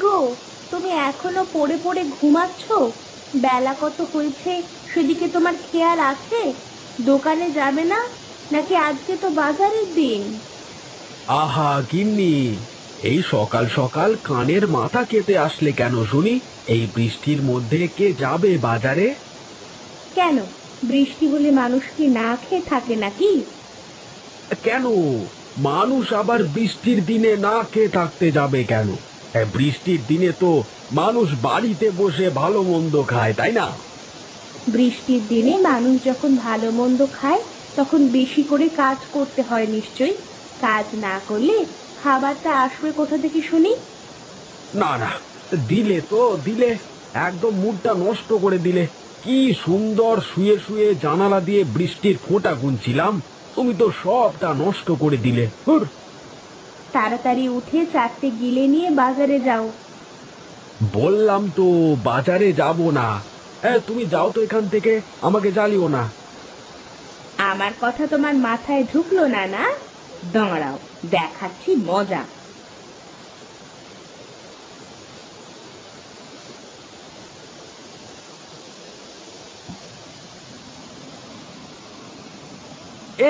গো, তুমি এখনো পড়ে পড়ে ঘুমাচ্ছ? বেলা কত হয়েছে সেদিকে তোমার খেয়াল আছে? দোকানে যাবে না নাকি? আজকে তো বাজারের দিন। আহা গিন্নি, এই সকাল সকাল কানের মাথা কেটে আসলে কেন শুনি? এই বৃষ্টির মধ্যে কে যাবে বাজারে? কেন, বৃষ্টি হলে মানুষ কি না খেয়ে থাকে নাকি? কেন মানুষ আবার বৃষ্টির দিনে না খেয়ে থাকতে যাবে কেন? বৃষ্টির দিনে তো মানুষ বাড়িতে বসে ভালো মন্দ খায়, তাই না? বৃষ্টির দিনে মানুষ যখন ভালো মন্দ খায় তখন বেশি করে কাজ করতে হয় নিশ্চয়ই। কাজ না করলে খাবারটা আসবে কোথা থেকে শুনি? না না, দিলে তো দিলে, একদম মুডটা নষ্ট করে দিলে। কি সুন্দর শুয়ে শুয়ে জানালা দিয়ে বৃষ্টির ফোঁটা গুনছিলাম, তুমি তো সবটা নষ্ট করে দিলে। হুর। তাড়াতাড়ি উঠে চারটে গিলে নিয়ে বাজারে যাও। বললাম তো বাজারে যাব না। হ্যাঁ, তুমি যাও তো এখান থেকে, আমাকে জ্বালিও না। আমার কথা তোমার মাথায় ঢুকলো না না? দাঁড়াও, দেখাচ্ছি মজা।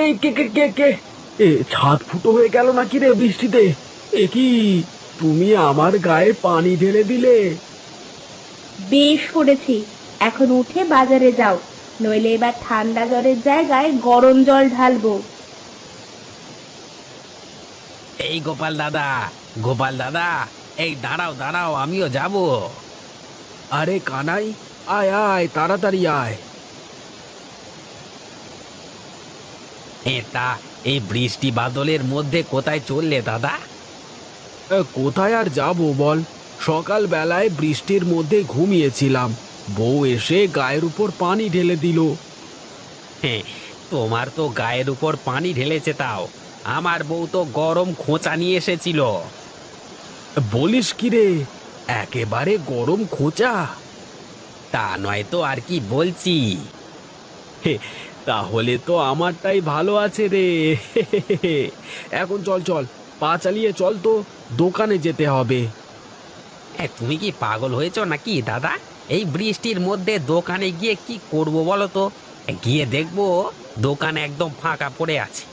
এই কে কে কে কে ছাদ ফুটো হয়ে গেল নাকি রে বৃষ্টিতে? এ কি, তুমি আমার গায়ে পানি ঢেলে দিলে? বেশ করেছি, এখন উঠে বাজারে যাও, নইলে এবার ঠান্ডা জলের জায়গায় গরম জল ঢালবো। এই গোপাল দাদা, গোপাল দাদা, এই দাঁড়াও দাঁড়াও, আমিও যাব। আরে কানাই, আয় আয় তাড়াতাড়ি আয়। এটা এই বৃষ্টি বাদলের মধ্যে কোথায় চললে দাদা? কোথায় আর যাব বল, সকাল বেলায় বৃষ্টির মধ্যে ঘুমিয়েছিলাম, বউ এসে গায়ের উপর পানি ঢেলে দিল। হ্যাঁ, তোমার তো গায়ের উপর পানি ঢেলেছে, তাও আমার বউ তো গরম খোঁচা নিয়ে এসেছিল। বলিস কি রে, একেবারে গরম খোঁচা? তা নয় তো আর কি বলছি। হে, তাহলে তো আমারটাই ভালো আছে রে। এখন চল চল, পা চালিয়ে চল তো, দোকানে যেতে হবে। তুমি কি পাগল হয়েছো নাকি দাদা? এই বৃষ্টির মধ্যে দোকানে গিয়ে কি করব বলো তো? গিয়ে দেখবো দোকান একদম ফাঁকা পড়ে আছে।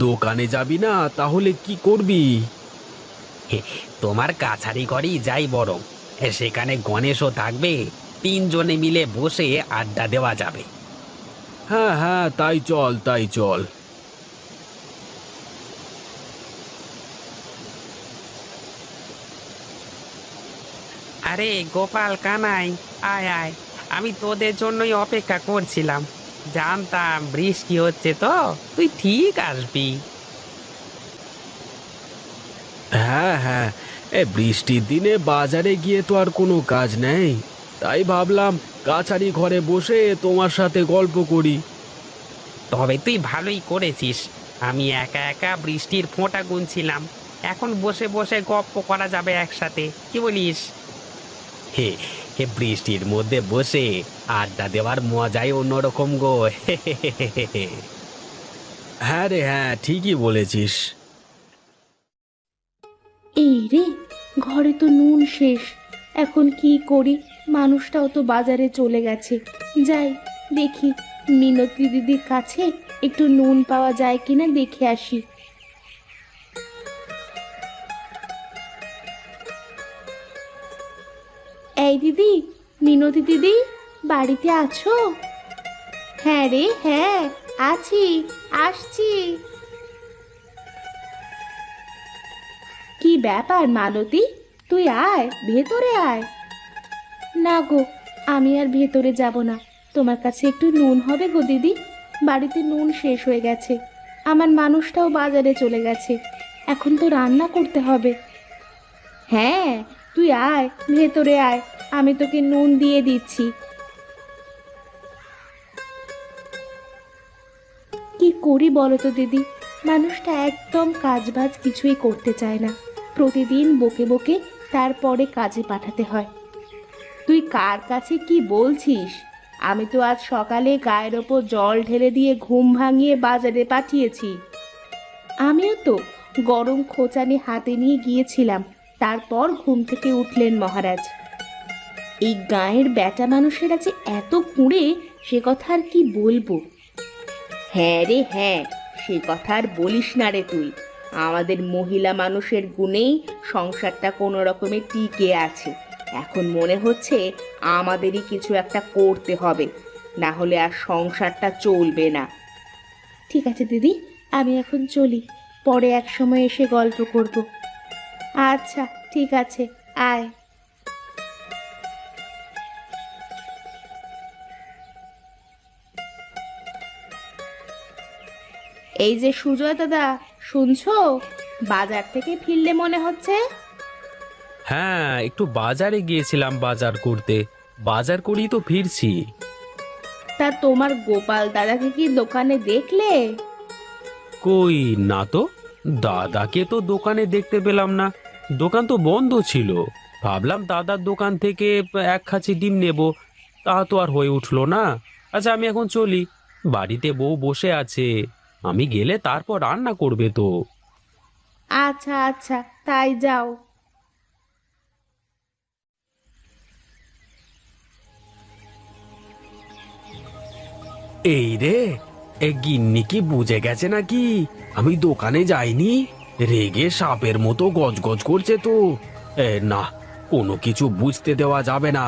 দোকানে যাবি না তাহলে কি করবি? তোমার কাছারি ঘরেই যাই বরং, সেখানে গণেশও থাকবে, তিনজনে মিলে বসে আড্ডা দেওয়া যাবে। হ্যাঁ হ্যাঁ, তাই চল তাই চল। আরে গোপাল কানাই, আয় আয়, আমি তোদের জন্যই অপেক্ষা করছিলাম। জানতাম বৃষ্টি হচ্ছে তো তুই ঠিক আসবি। হ্যাঁ হ্যাঁ, বৃষ্টির দিনে বাজারে গিয়ে তো আর কোনো কাজ নেই, তাই ভাবলাম কাছারি ঘরে বসে তোমার সাথে গল্প করি। তবে তুই ভালোই করেছিস, আমি একা একা বৃষ্টির ফোঁটা গুনছিলাম, এখন বসে বসে গপ্প করা যাবে একসাথে, কি বলিস? হে হে, বৃষ্টির মধ্যে বসে আড্ডা দেওয়ার মজাই অন্যরকম গো। হ্যাঁ রে হ্যাঁ, ঠিকই বলেছিস। এই রে, ঘরে তো নুন শেষ, এখন কি করি? মানুষটাও তো বাজারে চলে গেছে। যাই দেখি, মিনতি দিদির কাছে একটু নুন পাওয়া যায় কিনা দেখে আসি। এই দিদি, মিনতি দিদি, বাড়িতে আছো? হ্যাঁ রে হ্যাঁ, আছি, আসছি। কি ব্যাপার মালতী, তুই আয়, ভেতরে আয়। না গো, আমি আর ভেতরে যাব না, তোমার কাছে একটু নুন হবে গো দিদি? বাড়িতে নুন শেষ হয়ে গেছে, আমার মানুষটাও বাজারে চলে গেছে, এখন তো রান্না করতে হবে। হ্যাঁ, তুই আয়, ভেতরে আয়, আমি তোকে নুন দিয়ে দিচ্ছি। কি করি বলো তো দিদি, মানুষটা একদম কাজবাজ কিছুই করতে চায় না, প্রতিদিন বকে বকে তারপরে কাজে পাঠাতে হয়। তুই কার কাছে কি বলছিস? আমি তো আজ সকালে গায়ের ওপর জল ঢেলে দিয়ে ঘুম ভাঙিয়ে বাজারে পাঠিয়েছি। আমিও তো গরম খোঁচানি হাতে নিয়ে গিয়েছিলাম, তারপর ঘুম থেকে উঠলেন মহারাজ। এই গাঁয়ের বেটা মানুষেরা যে এত কুঁড়ে, সে কথা আর কি বলবো। হ্যাঁ রে হ্যাঁ, সে কথা আর বলিস না রে তুই। আমাদের মহিলা মানুষের গুণেই সংসারটা কোনো রকমে টিকে আছে। এখন মনে হচ্ছে আমাদেরই কিছু একটা করতে হবে, না হলে আর সংসারটা চলবে না। ঠিক আছে দিদি, আমি এখন চলি, পরে এক সময় এসে গল্প করব। আচ্ছা ঠিক আছে, আয়। এই যে সুজয় দাদা, শুনছো? বাজার থেকে ফিরলে মনে হচ্ছে। হ্যাঁ, একটু বাজারে গিয়েছিলাম বাজার করতে। বাজার করেই তো ফিরছি। তা তোমার গোপাল দাদাকে কি দোকানে দেখলে? কই না তো, দাদাকে তো দোকানে দেখতে পেলাম না। দোকান তো বন্ধ ছিল। ভাবলাম দাদার দোকান থেকে এক খাঁচি ডিম নেব, তা তো আর হয়ে উঠলো না। আচ্ছা, আমি এখন চলি। বাড়িতে বউ বসে আছে, আমি গেলে তারপর রান্না করবে তো। আচ্ছা আচ্ছা, তাই যাও। এই রে, এ গিন্নি কি বুঝে গেছে নাকি আমি দোকানে যাইনি? রেগে সাপের মতো গজগজ করছে তো। না, কোনো কিছু বুঝতে দেওয়া যাবে না।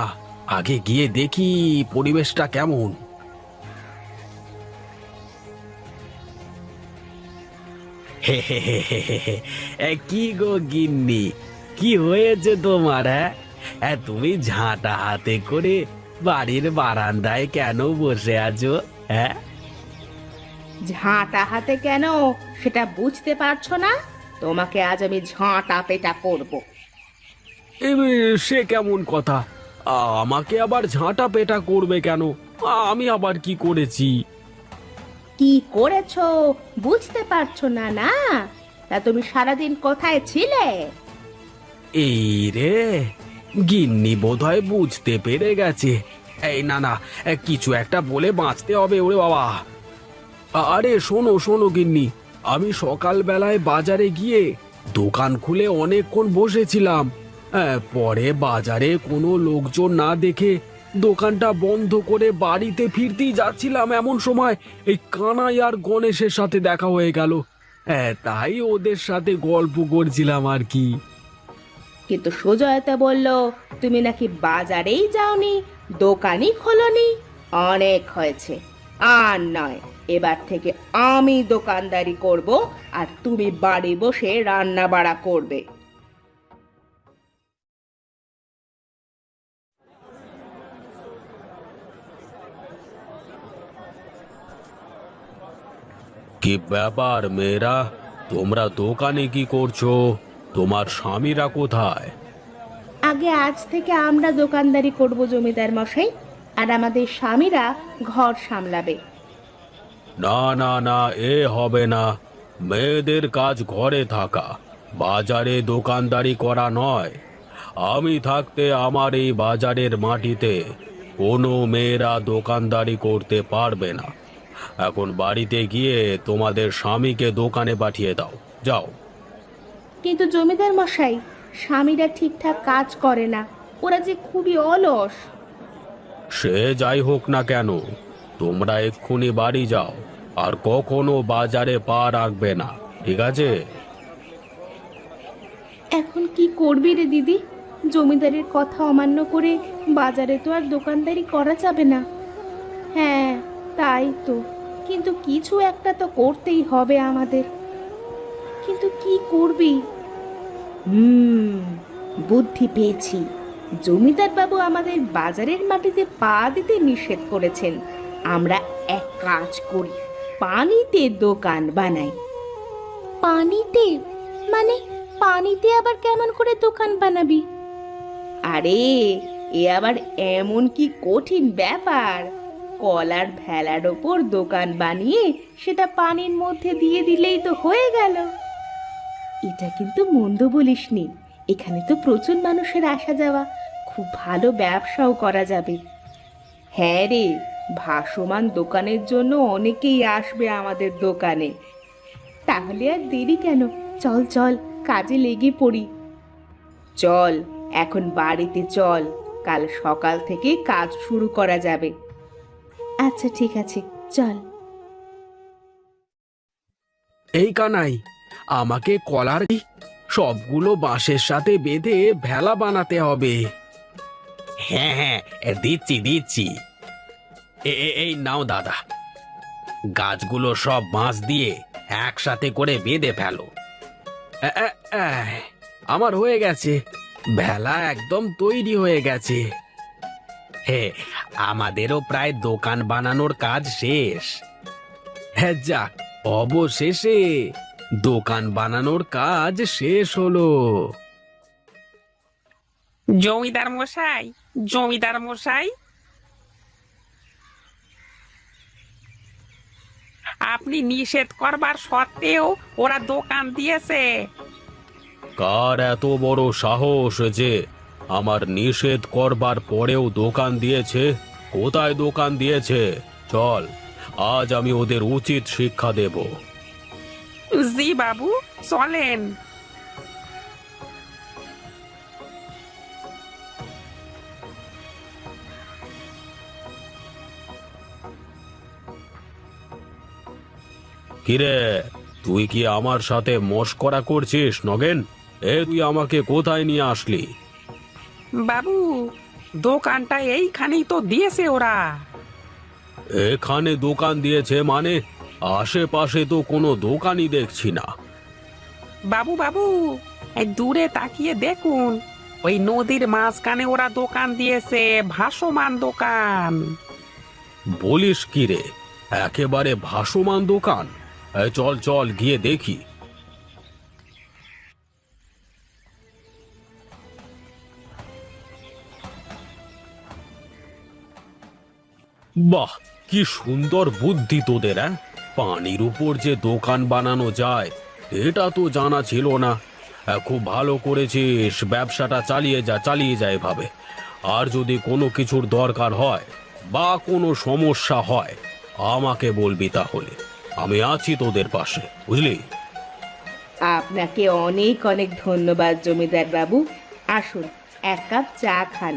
আগে গিয়ে দেখি পরিবেশটা কেমন। হে হে হে হে হে হে। কি গো গিন্নি, কি হয়েছে তোমার? হ্যাঁ, তুমি ঝাঁটা হাতে করে বাড়ির বারান্দায় কেন বসে আছো? হ্যাঁ, ঝাঁটা হাতে কেন সেটা বুঝতে পারছো না? তোমাকে আজ আমি ঝাঁটা পেটা করব। সে কেমন কথা? আমাকে আবার ঝাঁটা পেটা করবে কেন? আমি আবার কি করেছি? কি করেছো বুঝতে পারছো না? না, তা তুমি সারাদিন কোথায় ছিলে? এই রে, গিন্নি বোধহয় বুঝতে পেরে গেছে। এই না না, কিছু একটা বলে বাঁচতে হবে। ওরে বাবা! আরে শোনো শোনো গিন্নি, আমি সকালবেলায় বাজারে গিয়ে দোকান খুলে অনেকক্ষণ বসেছিলাম। পরে বাজারে কোনো লোকজন না দেখে দোকানটা বন্ধ করে বাড়িতে ফিরতেই যাচ্ছিলাম, এমন সময় এই কানাই আর গণেশের সাথে দেখা হয়ে গেল। তাই ওদের সাথে গল্প করছিলাম আর কি। কিন্তু সুজয়তা বলল তুমি নাকি বাজারেই যাওনি, দোকানই খোলনি। অনেক হয়েছে, আর নয়। এবার থেকে আমি দোকানদারি করব, আর তুমি বাড়ি বসে রান্না বাড়া করবে। কি ব্যাপার মেয়েরা, তোমরা দোকানে কি করছো? তোমার স্বামীরা কোথায়? আগে আজ থেকে আমরা দোকানদারি করব জমিদার মশাই, আর আমাদের স্বামীরা ঘর সামলাবে। না না না, এ হবে না। মেয়েদের কাজ ঘরে থাকা, বাজারে দোকানদারি করা নয়। আমি থাকতে আমার এই বাজারের মাটিতে কোনো মেয়েরা দোকানদারি করতে পারবে না। এখন বাড়িতে গিয়ে তোমাদের স্বামীকে দোকানে পাঠিয়ে দাও, যাও। কিন্তু জমিদার মশাই, স্বামীরা ঠিকঠাক কাজ করে না, ওরা যে খুবই অলস। সে যাই হোক না কেন, তোমরা এক্ষুনি বাড়ি যাও, আর কখনো বাজারে পা রাখবে না, ঠিক আছে? এখন কি করবি রে দিদি? জমিদারের কথা অমান্য করে বাজারে তো আর দোকানদারি করা যাবে না। হ্যাঁ তাই তো, কিন্তু কিছু একটা তো করতেই হবে আমাদের। কিন্তু কি করবি? বুদ্ধি পেয়েছি। জমিদার বাবু আমাদের বাজারের মাটিতে পা দিতে নিষেধ করেছেন। আমরা এক কাজ করি, পানিতে দোকান বানাই। পানিতে? মানে পানিতে আবার কেমন করে দোকান বানাবি? আরে এ আবার এমন কি কঠিন ব্যাপার? কলার ভেলার ওপর দোকান বানিয়ে সেটা পানির মধ্যে দিয়ে দিলেই তো হয়ে গেল। এটা কিন্তু মন্দ বলিসনি, এখানে তো প্রচুর মানুষের আসা যাওয়া, খুব ভালো ব্যবসাও করা যাবে। হ্যাঁ রে, ভাসমান দোকানের জন্য অনেকেই আসবে আমাদের দোকানে। তাহলে আর দেরি কেন, চল চল কাজে লেগে পড়ি। চল এখন বাড়িতে চল, কাল সকাল থেকে কাজ শুরু করা যাবে। আচ্ছা ঠিক আছে, চল। এই কানাই, আমাকে কলার সবগুলো বাঁশের সাথে বেঁধে ভেলা বানাতে হবে। হ্যাঁ হ্যাঁ, দিচ্ছি দিচ্ছি। এই নাও দাদা। গাছগুলো সব বাঁশ দিয়ে একসাথে করে বেঁধে ফেলো। এ, এ, এ, আমার হয়ে গেছে, ভেলা একদম তৈরি হয়ে গেছে। হে, আমাদেরও প্রায় দোকান বানানোর কাজ শেষ। হ্যাঁ যাক, অবশেষে দোকান বানানোর কাজ শেষ হলো। জমিদার মশাই, জমিদার মশাই, আপনি নিষেধ করবার সত্ত্বেও ওরা দোকান দিয়েছে। কার এত বড় সাহস যে আমার নিষেধ করবার পরেও দোকান দিয়েছে? কোথায় দোকান দিয়েছে? চল, আজ আমি ওদের উচিত শিক্ষা দেব। জি বাবু, চলেন। কিরে, তুই কি আমার সাথে মশকরা করছিস নগেন? তুই আমাকে কোথায় নিয়ে আসলি? বাবু, দোকানটা এইখানেই তো দিয়েছে ওরা। এখানে দোকান দিয়েছে মানে? আশেপাশে তো কোনো দোকানই দেখছি না। বাবু বাবু, এই দূরে তাকিয়ে দেখুন, ওই নদীর মাঝখানে ওরা দোকান দিয়েছে, ভাসমান দোকান। বলিস কি রে, একেবারে ভাসমান দোকান? চল চল গিয়ে দেখি। বাহ, কি সুন্দর বুদ্ধি তোদের! পানির উপর যে দোকান বানানো যায় এটা তো জানা ছিল না। খুব ভালো করেছিস, ব্যবসাটা চালিয়ে যা এভাবে। আর যদি কোনো কিছুর দরকার হয় বা কোনো সমস্যা হয় আমাকে বলবি, তাহলে আমি আছি তোদের পাশে, বুঝলি? আপনাকে অনেক অনেক ধন্যবাদ জমিদার বাবু। আসুন, এক কাপ চা খান।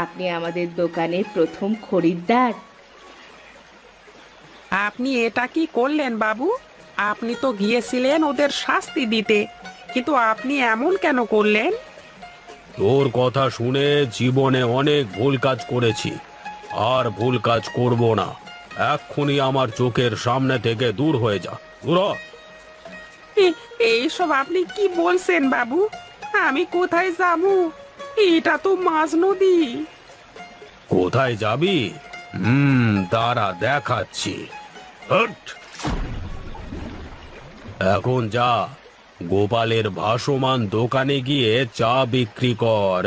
আপনি আমাদের দোকানের প্রথম খরিদ্দার। আপনি এটা কি করলেন বাবু? আপনি তো গিয়েছিলেন ওদের শাস্তি দিতে, কিন্তু আপনি এমন কেন করলেন? তোর কথা শুনে জীবনে অনেক ভুল কাজ করেছি, আর ভুল কাজ করব না। এক্ষুনি আমার চোখের সামনে থেকে দূর হয়ে যা, দূর হ। এইসব আপনি কি বলছেন বাবু? আমি কোথায় যাব? এটা তো মাঝ নদী। কোথায় যাবি? দাঁড়া, দেখাচ্ছি। হট! এখন যা, গোপালের ভাসমান দোকানে গিয়ে চা বিক্রি কর।